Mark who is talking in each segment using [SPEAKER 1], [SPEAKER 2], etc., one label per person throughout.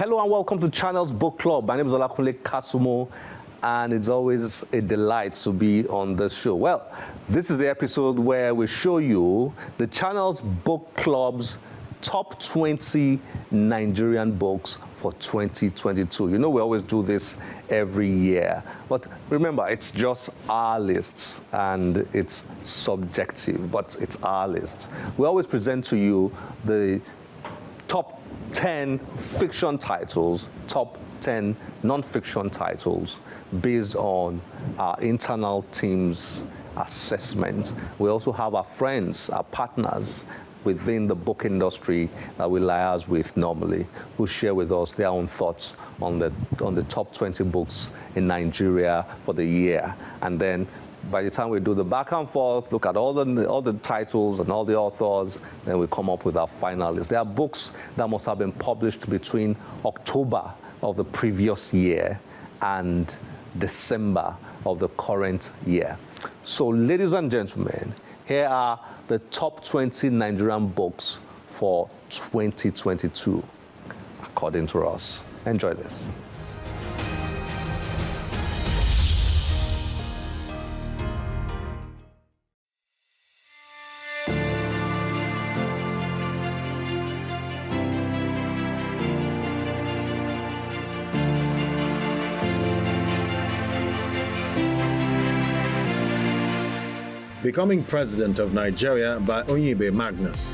[SPEAKER 1] Hello and welcome to Channel's Book Club. My name is Olakunle Kasumo, and it's always a delight to be on this show. Well, this is the episode where we show you the Channel's Book Club's top 20 Nigerian books for 2022. You know, we always do this every year. But remember, it's just our lists and it's subjective, but it's our lists. We always present to you the top 10 fiction titles, top 10 non-fiction titles based on our internal team's assessment. We also have our friends, our partners within the book industry that we liaise with normally, who share with us their own thoughts on the top 20 books in Nigeria for the year. And then by the time we do the back and forth, look at all the titles and all the authors, then we come up with our final list. There are books that must have been published between October of the previous year and December of the current year. So, ladies and gentlemen, here are the top 20 Nigerian books for 2022, according to us. Enjoy this.
[SPEAKER 2] Becoming President of Nigeria by Onyibe Magnus.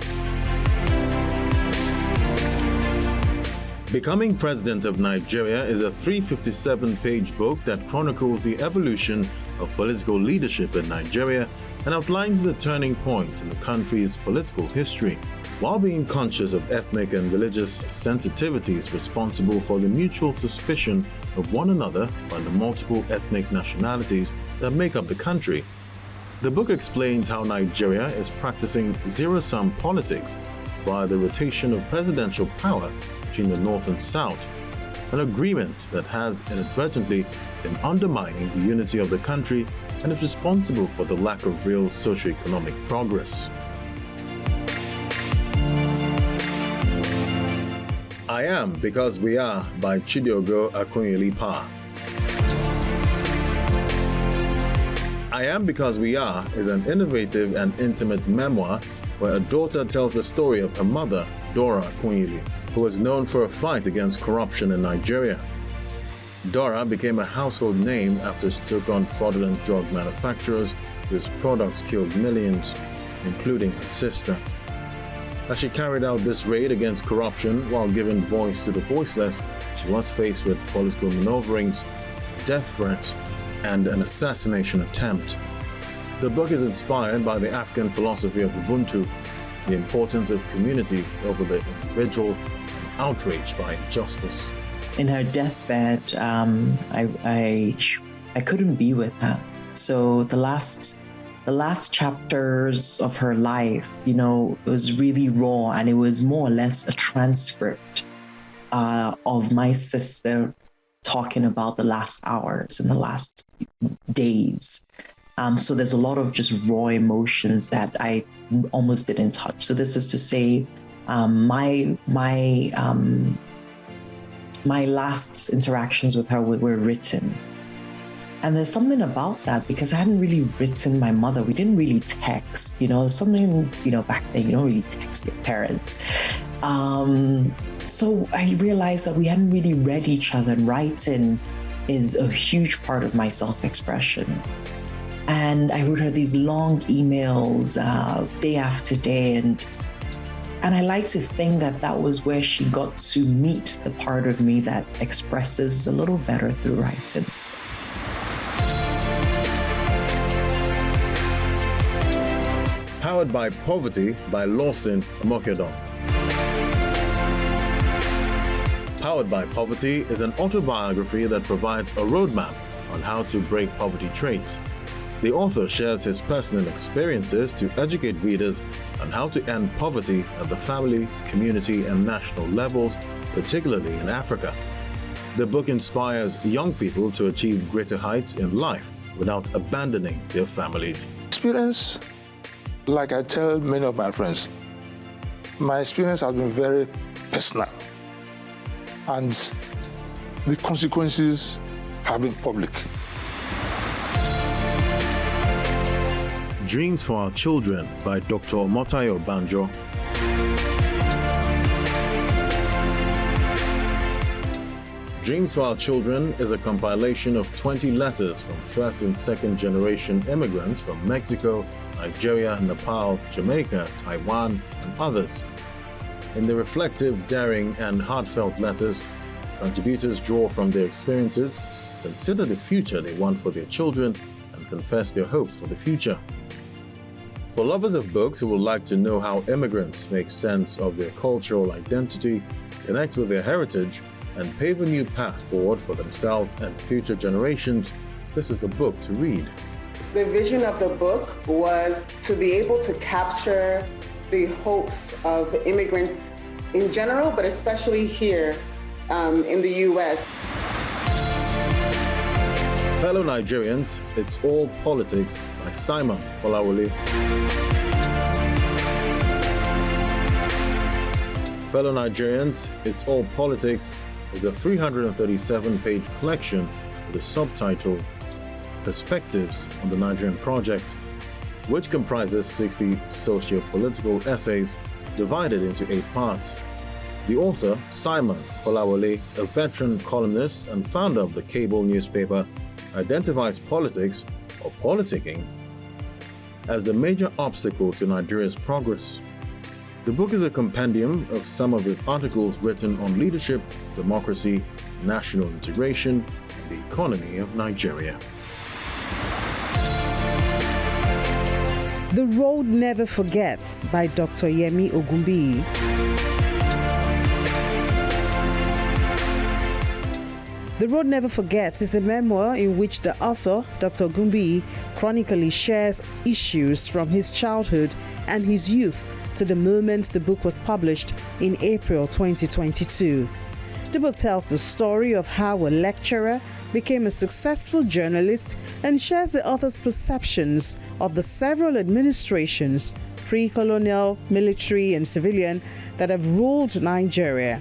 [SPEAKER 2] Becoming President of Nigeria is a 357-page book that chronicles the evolution of political leadership in Nigeria and outlines the turning point in the country's political history, while being conscious of ethnic and religious sensitivities responsible for the mutual suspicion of one another by the multiple ethnic nationalities that make up the country. The book explains how Nigeria is practicing zero-sum politics via the rotation of presidential power between the North and South, an agreement that has inadvertently been undermining the unity of the country and is responsible for the lack of real socio-economic progress. I Am Because We Are by Chidiogo Akunyili-Pa. I Am Because We Are is an innovative and intimate memoir where a daughter tells the story of her mother, Dora Akunyili, who was known for a fight against corruption in Nigeria. Dora became a household name after she took on fraudulent drug manufacturers whose products killed millions, including her sister. As she carried out this raid against corruption while giving voice to the voiceless, she was faced with political maneuverings, death threats, and an assassination attempt. The book is inspired by the African philosophy of Ubuntu, the importance of community over the individual, and outraged by injustice.
[SPEAKER 3] In her deathbed, I couldn't be with her. So the last chapters of her life, you know, it was really raw, and it was more or less a transcript of my sister talking about the last hours and the last days. So there's a lot of just raw emotions that I almost didn't touch. So this is to say, my last interactions with her were written. And there's something about that, because I hadn't really written my mother. We didn't really text, you know, something, you know, back then, you don't really text your parents. So I realized that we hadn't really read each other, and writing is a huge part of my self-expression. And I wrote her these long emails day after day, and I like to think that that was where she got to meet the part of me that expresses a little better through writing.
[SPEAKER 2] Powered by Poverty by Lawson Amokedon. Powered by Poverty is an autobiography that provides a roadmap on how to break poverty traits. The author shares his personal experiences to educate readers on how to end poverty at the family, community, and national levels, particularly in Africa. The book inspires young people to achieve greater heights in life without abandoning their families.
[SPEAKER 4] Experience, like I tell many of my friends, my experience has been very personal. and the consequences have been public.
[SPEAKER 2] Dreams for Our Children by Dr. Omotayo Banjo. Dreams for Our Children is a compilation of 20 letters from first and second generation immigrants from Mexico, Nigeria, Nepal, Jamaica, Taiwan, and others. In the reflective, daring, and heartfelt letters, contributors draw from their experiences, consider the future they want for their children, and confess their hopes for the future. For lovers of books who would like to know how immigrants make sense of their cultural identity, connect with their heritage, and pave a new path forward for themselves and future generations, this is the book to read.
[SPEAKER 5] The vision of the book was to be able to capture the hopes of immigrants in general, but especially here in the U.S.
[SPEAKER 2] Fellow Nigerians, It's All Politics by Simon Olawale. Fellow Nigerians, It's All Politics is a 337-page collection with the subtitle Perspectives on the Nigerian Project, which comprises 60 socio-political essays divided into 8 parts. The author, Simon Olawale, a veteran columnist and founder of the cable newspaper, identifies politics, or politicking, as the major obstacle to Nigeria's progress. The book is a compendium of some of his articles written on leadership, democracy, national integration, and the economy of Nigeria.
[SPEAKER 6] The Road Never Forgets by Dr. Yemi Ogumbi. The Road Never Forgets is a memoir in which the author, Dr. Ogumbi, chronically shares issues from his childhood and his youth to the moment the book was published in April 2022. The book tells the story of how a lecturer became a successful journalist and shares the author's perceptions of the several administrations, pre-colonial, military, and civilian, that have ruled Nigeria.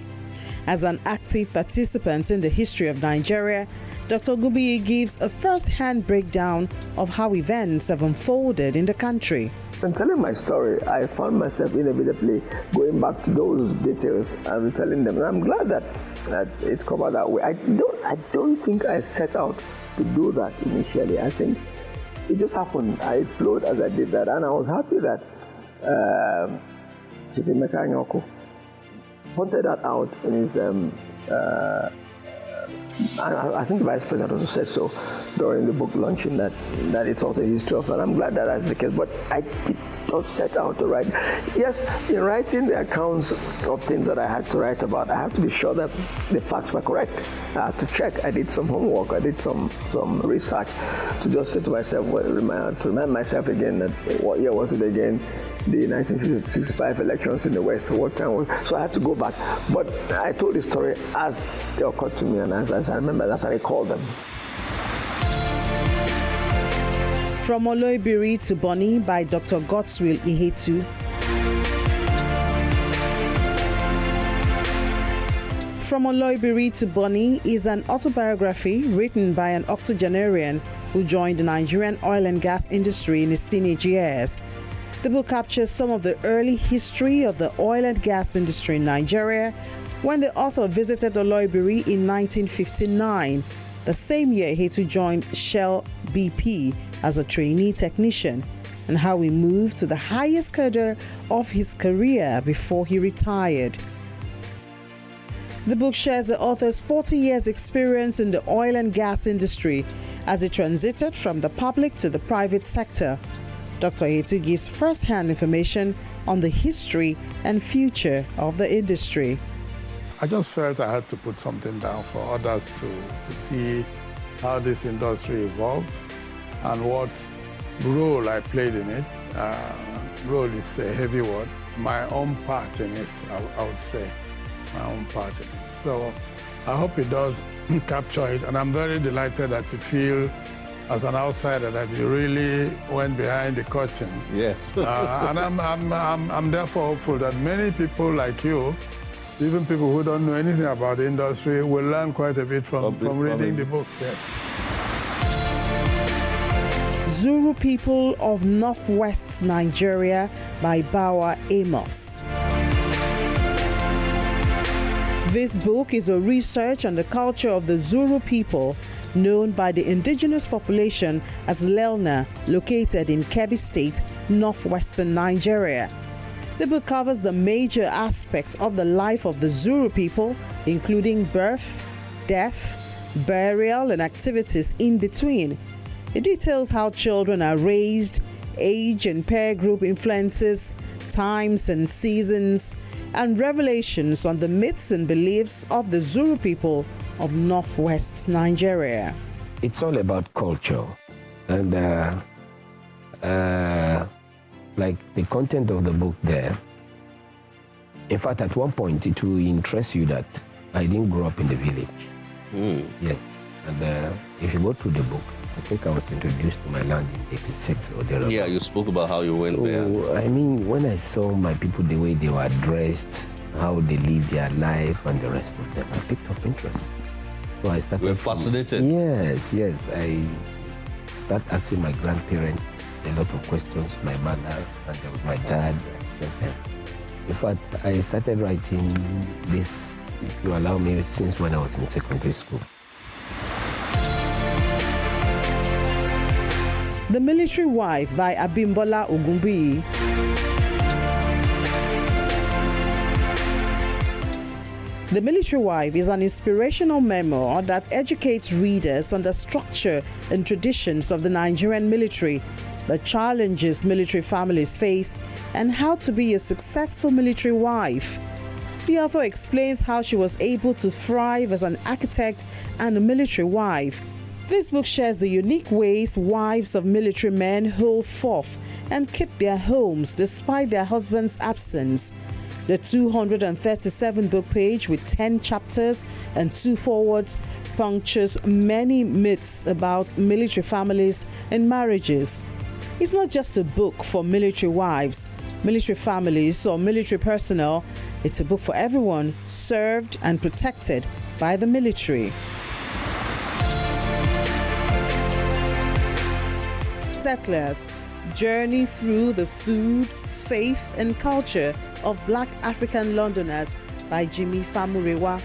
[SPEAKER 6] As an active participant in the history of Nigeria, Dr. Ogumbi gives a first-hand breakdown of how events have unfolded in the country.
[SPEAKER 7] When telling my story, I found myself inevitably going back to those details and telling them. And I'm glad that it's covered that way. I don't think I set out to do that initially. I think it just happened. I flowed as I did that, and I was happy that Chief Emeka Anyoko pointed that out in his. I think the Vice President also said so during the book launching that it's also a history of that. I'm glad that that's the case, but I did not set out to write. Yes, in writing the accounts of things that I had to write about, I have to be sure that the facts were correct. I had to check. I did some homework. I did some research to just say to myself, to remind myself again that what year was it again? The 1965 elections in the West, what time was it? So I had to go back. But I told the story as they occurred to me and as I remember, as I recall them.
[SPEAKER 6] From Oloibiri to Bonny by Dr. Godswill Ihetu. From Oloibiri to Bonny is an autobiography written by an octogenarian who joined the Nigerian oil and gas industry in his teenage years. The book captures some of the early history of the oil and gas industry in Nigeria when the author visited Oloibiri in 1959, the same year Ihetu joined Shell BP as a trainee technician, and how he moved to the highest cadre of his career before he retired. The book shares the author's 40 years experience in the oil and gas industry as he transited from the public to the private sector. Dr. Ihetu gives first-hand information on the history and future of the industry.
[SPEAKER 4] I just felt I had to put something down for others to see how this industry evolved and what role I played in it. Role is a heavy word. My own part in it, I would say. My own part in it. So I hope it does capture it, and I'm very delighted that you feel as an outsider that you really went behind the curtain.
[SPEAKER 1] Yes.
[SPEAKER 4] And I'm therefore hopeful that many people like you Even people who don't know anything about the industry will learn quite a bit from reading the book. Yes.
[SPEAKER 6] Zulu People of Northwest Nigeria by Bawa Amos. This book is a research on the culture of the Zulu people, known by the indigenous population as Lelna, located in Kebbi State, northwestern Nigeria. The book covers the major aspects of the life of the Zulu people, including birth, death, burial, and activities in between. It details how children are raised, age and peer group influences, times and seasons, and revelations on the myths and beliefs of the Zulu people of northwest Nigeria.
[SPEAKER 8] It's all about culture, and like the content of the book there. In fact, at one point, it will interest you that I didn't grow up in the village. Yes, and if you go through the book, I think I was introduced to my land in 86 or thereabouts.
[SPEAKER 1] Yeah, you spoke about how you went there.
[SPEAKER 8] I mean, when I saw my people, the way they were dressed, how they lived their life, and the rest of them, I picked up interest. So I started.
[SPEAKER 1] You were fascinated?
[SPEAKER 8] Yes. I started asking my grandparents a lot of questions, my mother and my dad. In fact, I started writing this, if you allow me, since when I was in secondary school.
[SPEAKER 6] The Military Wife by Abimbola Ogunbiyi. The Military Wife is an inspirational memoir that educates readers on the structure and traditions of the Nigerian military, the challenges military families face, and how to be a successful military wife. The author explains how she was able to thrive as an architect and a military wife. This book shares the unique ways wives of military men hold forth and keep their homes despite their husband's absence. The 237-book page with 10 chapters and 2 forewords punctures many myths about military families and marriages. It's not just a book for military wives, military families, or military personnel. It's a book for everyone served and protected by the military. Settlers journey through the food, faith, and culture of Black African Londoners by Jimmy Famurewa.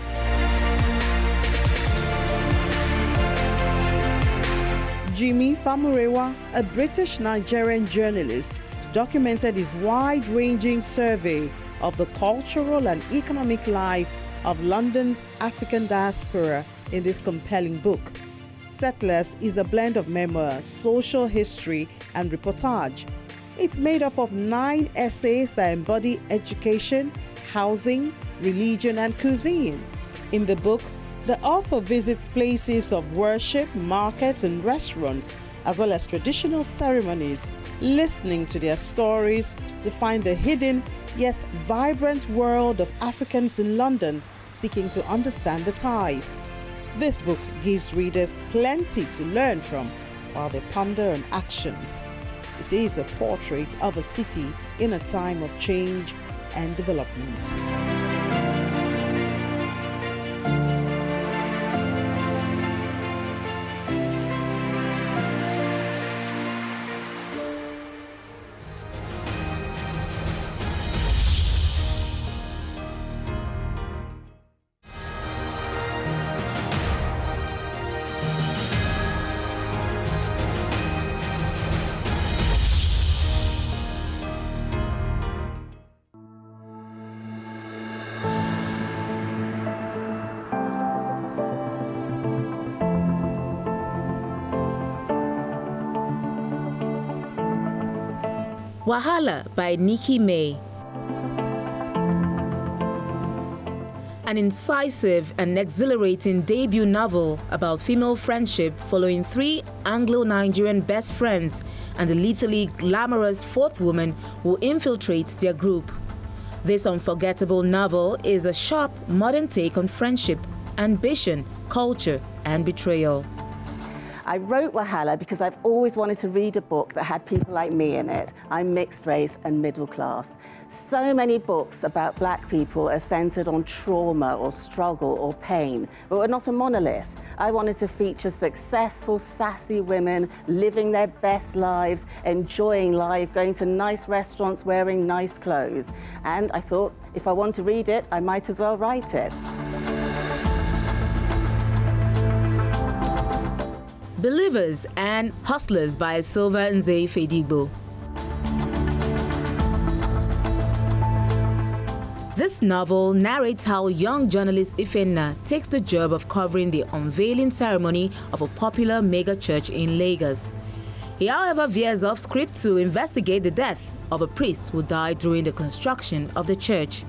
[SPEAKER 6] Jimmy Famurewa, a British-Nigerian journalist, documented his wide-ranging survey of the cultural and economic life of London's African diaspora in this compelling book. Settlers is a blend of memoir, social history, and reportage. It's made up of 9 essays that embody education, housing, religion, and cuisine. In the book, the author visits places of worship, markets, and restaurants, as well as traditional ceremonies, listening to their stories to find the hidden yet vibrant world of Africans in London seeking to understand the ties. This book gives readers plenty to learn from while they ponder on actions. It is a portrait of a city in a time of change and development.
[SPEAKER 9] Wahala by Nikki May. An incisive and exhilarating debut novel about female friendship following 3 Anglo-Nigerian best friends and the lethally glamorous 4th woman who infiltrates their group. This unforgettable novel is a sharp modern take on friendship, ambition, culture, and betrayal.
[SPEAKER 10] I wrote Wahala because I've always wanted to read a book that had people like me in it. I'm mixed race and middle class. So many books about Black people are centered on trauma or struggle or pain, but we're not a monolith. I wanted to feature successful, sassy women living their best lives, enjoying life, going to nice restaurants, wearing nice clothes. And I thought, if I want to read it, I might as well write it.
[SPEAKER 9] Believers and Hustlers by Silva Nze Fedigbo. This novel narrates how young journalist Ifenna takes the job of covering the unveiling ceremony of a popular mega church in Lagos. He, however, veers off script to investigate the death of a priest who died during the construction of the church.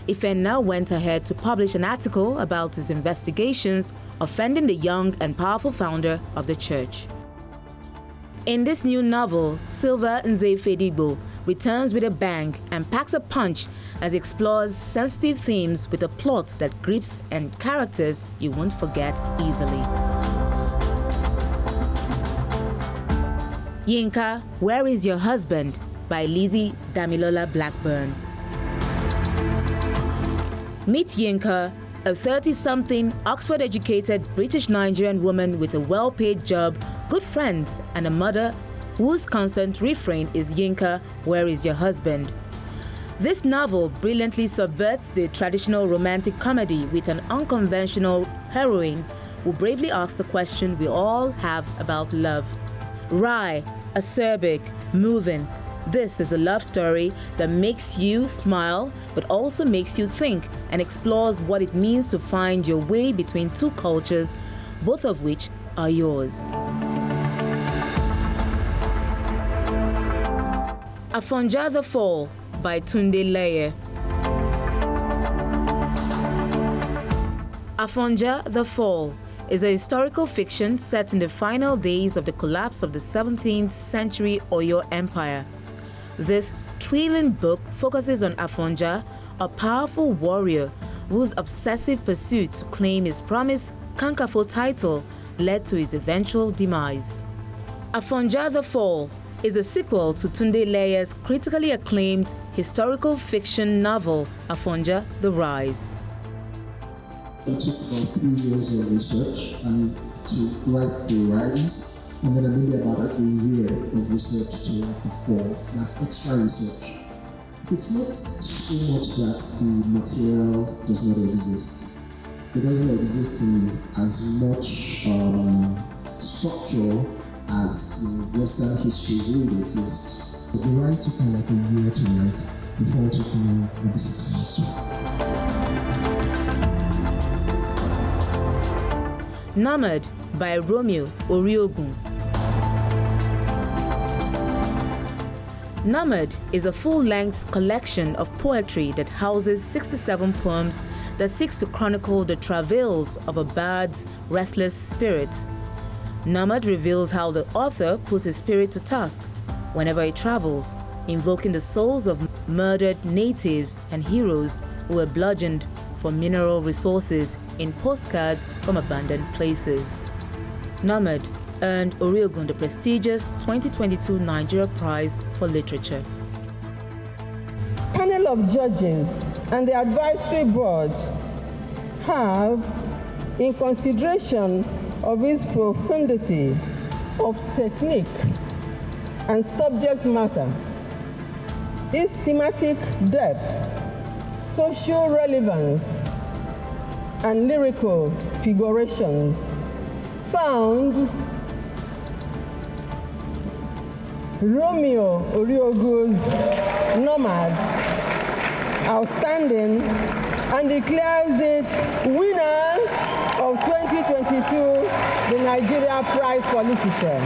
[SPEAKER 9] Ifenna went ahead to publish an article about his investigations offending the young and powerful founder of the church. In this new novel, Silva Nze Fedigbo returns with a bang and packs a punch as he explores sensitive themes with a plot that grips and characters you won't forget easily. Yinka, Where Is Your Husband? By Lizzie Damilola Blackburn. Meet Yinka, a 30-something Oxford-educated British-Nigerian woman with a well-paid job, good friends, and a mother whose constant refrain is Yinka, where is your husband? This novel brilliantly subverts the traditional romantic comedy with an unconventional heroine who bravely asks the question we all have about love. Wry, acerbic, moving. This is a love story that makes you smile, but also makes you think and explores what it means to find your way between two cultures, both of which are yours. Afonja the Fall by Tunde Leye. Afonja the Fall is a historical fiction set in the final days of the collapse of the 17th century Oyo Empire. This thrilling book focuses on Afonja, a powerful warrior whose obsessive pursuit to claim his promised Kankafo title led to his eventual demise. Afonja the Fall is a sequel to Tunde Leye's critically acclaimed historical fiction novel, Afonja the Rise.
[SPEAKER 11] It took about 3 years of research and to write The Rise, and then maybe about a year of research to write The Fall. That's extra research. It's not so much that the material does not exist. It doesn't exist in as much structure as Western history would exist. The Rise took me like a year to write. The Fall took me maybe 6 months.
[SPEAKER 9] Nomad by Romeo Oriogun. Nomad is a full-length collection of poetry that houses 67 poems that seeks to chronicle the travails of a bard's restless spirit. Nomad reveals how the author puts his spirit to task whenever he travels, invoking the souls of murdered natives and heroes who were bludgeoned for mineral resources in postcards from abandoned places. Nomad earned Oriogun the prestigious 2022 Nigeria Prize for Literature.
[SPEAKER 12] Panel of judges and the advisory board have, in consideration of its profundity of technique and subject matter, its thematic depth, social relevance, and lyrical figurations, found Romeo Oriogun's Nomad outstanding and declares it winner of 2022 the Nigeria Prize for Literature.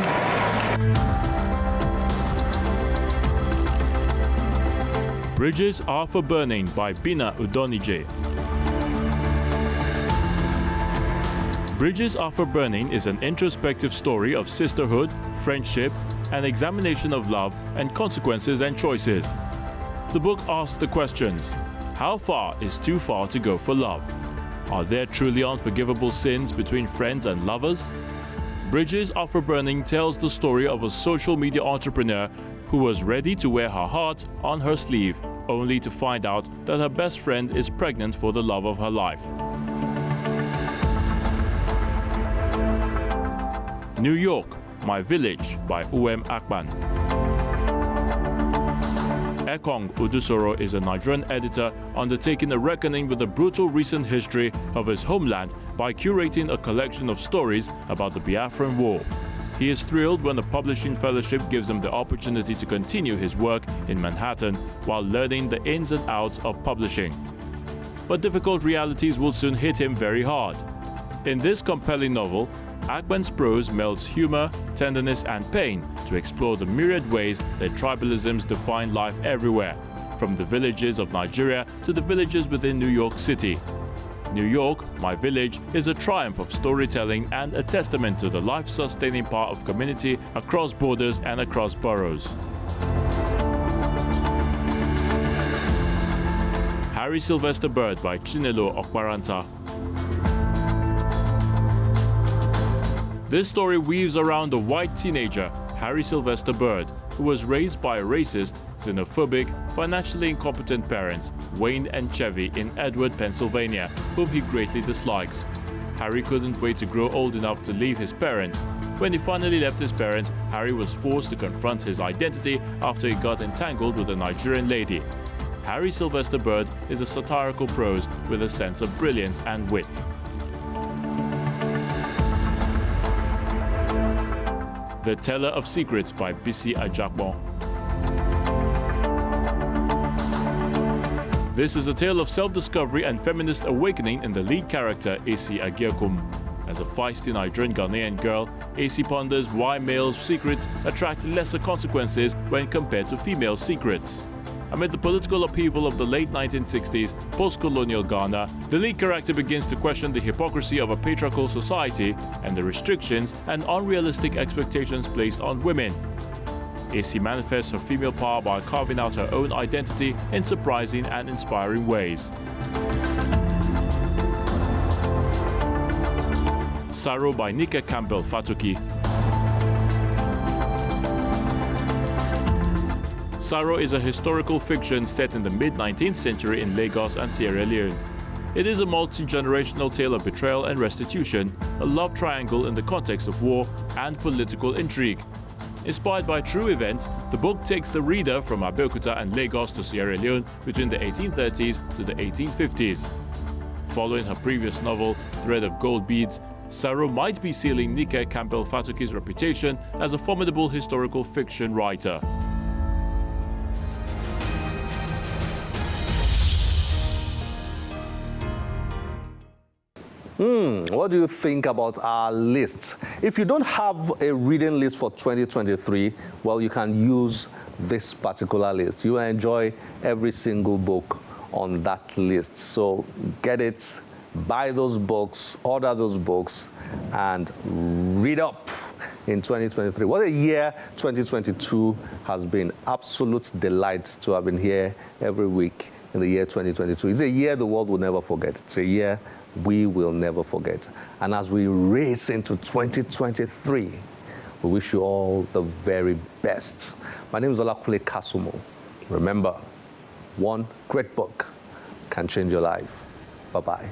[SPEAKER 13] Bridges Are for Burning by Bina Udonije. Bridges Are for Burning is an introspective story of sisterhood, friendship, and examination of love and consequences and choices. The book asks the questions: how far is too far to go for love? Are there truly unforgivable sins between friends and lovers? Bridges Afro Burning tells the story of a social media entrepreneur who was ready to wear her heart on her sleeve, only to find out that her best friend is pregnant for the love of her life. New York, My Village by U.M. Akpan. Ekong Udusoro is a Nigerian editor undertaking a reckoning with the brutal recent history of his homeland by curating a collection of stories about the Biafran War. He is thrilled when the Publishing Fellowship gives him the opportunity to continue his work in Manhattan while learning the ins and outs of publishing. But difficult realities will soon hit him very hard. In this compelling novel, Akpan's prose melds humor, tenderness, and pain to explore the myriad ways that tribalisms define life everywhere, from the villages of Nigeria to the villages within New York City. New York, My Village, is a triumph of storytelling and a testament to the life-sustaining power of community across borders and across boroughs. Harry Sylvester Bird by Chinelo Okparanta. This story weaves around a white teenager, Harry Sylvester Bird, who was raised by racist, xenophobic, financially incompetent parents, Wayne and Chevy, in Edward, Pennsylvania, whom he greatly dislikes. Harry couldn't wait to grow old enough to leave his parents. When he finally left his parents, Harry was forced to confront his identity after he got entangled with a Nigerian lady. Harry Sylvester Bird is a satirical prose with a sense of brilliance and wit. The Teller of Secrets by Bisi Ajakbo. This is a tale of self-discovery and feminist awakening in the lead character, Esi Agiekum. As a feisty Nigerian Ghanaian girl, Esi ponders why males' secrets attract lesser consequences when compared to female secrets. Amid the political upheaval of the late 1960s, post-colonial Ghana, the lead character begins to question the hypocrisy of a patriarchal society and the restrictions and unrealistic expectations placed on women. Esi manifests her female power by carving out her own identity in surprising and inspiring ways. Saro by Nika Campbell Fatuki. Saro is a historical fiction set in the mid-19th century in Lagos and Sierra Leone. It is a multi-generational tale of betrayal and restitution, a love triangle in the context of war and political intrigue. Inspired by true events, the book takes the reader from Abeokuta and Lagos to Sierra Leone between the 1830s to the 1850s. Following her previous novel, Thread of Gold Beads, Saro might be sealing Nika Campbell Fatuki's reputation as a formidable historical fiction writer.
[SPEAKER 1] What do you think about our lists? If you don't have a reading list for 2023, well, you can use this particular list. You will enjoy every single book on that list. So get it, buy those books, order those books, and read up in 2023. What a year 2022 has been. Absolute delight to have been here every week in the year 2022. It's a year the world will never forget. It's a year we will never forget. And as we race into 2023, we wish you all the very best. My name is Olakunle Kasumo. Remember, one great book can change your life. Bye-bye.